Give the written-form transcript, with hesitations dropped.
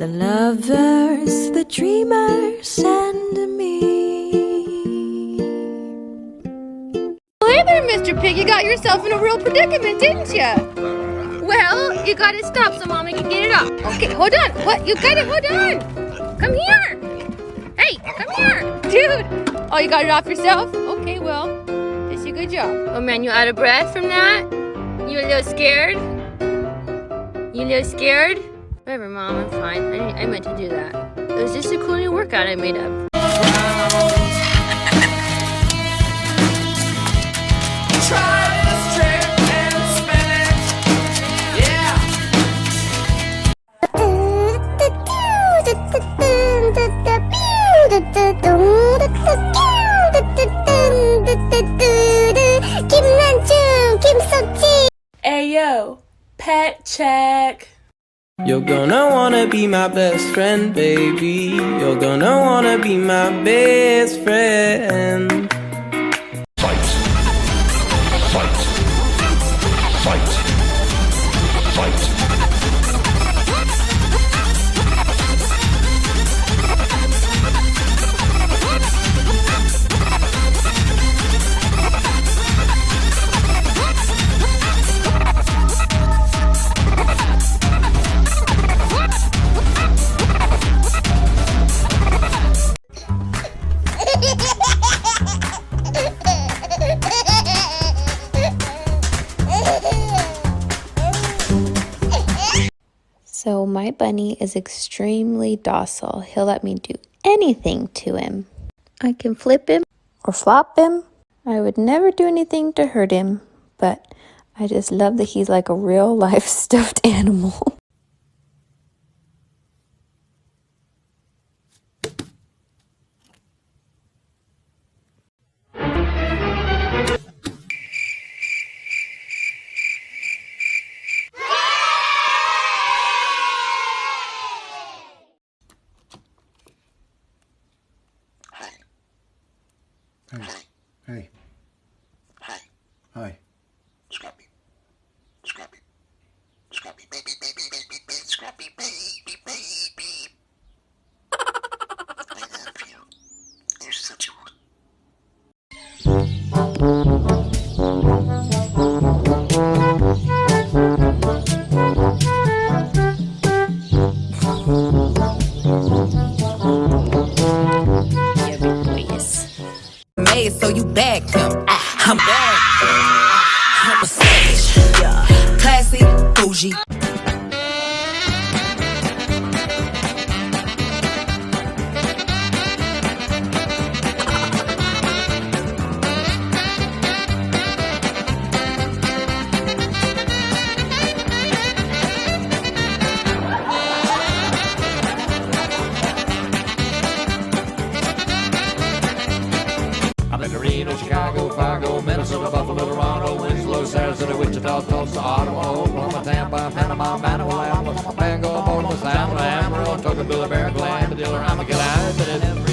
the lovers, the dreamers, and me. Hey there, Mr. Pig, you got yourself in a real predicament, didn't you? Well, you got it stopped so Mommy can get it off. Okay, hold on. What? You got it? Hold on. Come here. Hey, come here. Dude. Oh, you got it off yourself? Okay, well, that's a good job. Oh, man, you out of breath from that? You a little scared? You a little scared? Whatever, Mom, I'm fine. I meant to do that. It was just a cool new workout I made up. Ayo, pet check. You're gonna wanna be my best friend, baby. You're gonna wanna be my best friend. Fight. Fight. Fight. Fight. So my bunny is extremely docile. He'll let me do anything to him. I can flip him or flop him. I would never do anything to hurt him, but I just love that he's like a real life stuffed animal. Hey. Hi. Hi. Scrappy. Scrappy. Scrappy baby, baby, baby, baby, Scrappy baby, baby. I love you. You're such a... So you back him. I'm back. I'm a savage. Yeah. Classy, bougie. Chicago, Fargo, Minnesota, Buffalo, Toronto, Winslow, Sarasota, Wichita, Tulsa, Ottawa, Oklahoma, Tampa, Panama, Manawala, Bangor, Portland, San Amarillo, Tocqueville, Barracuda, Armadillo, Armageddon.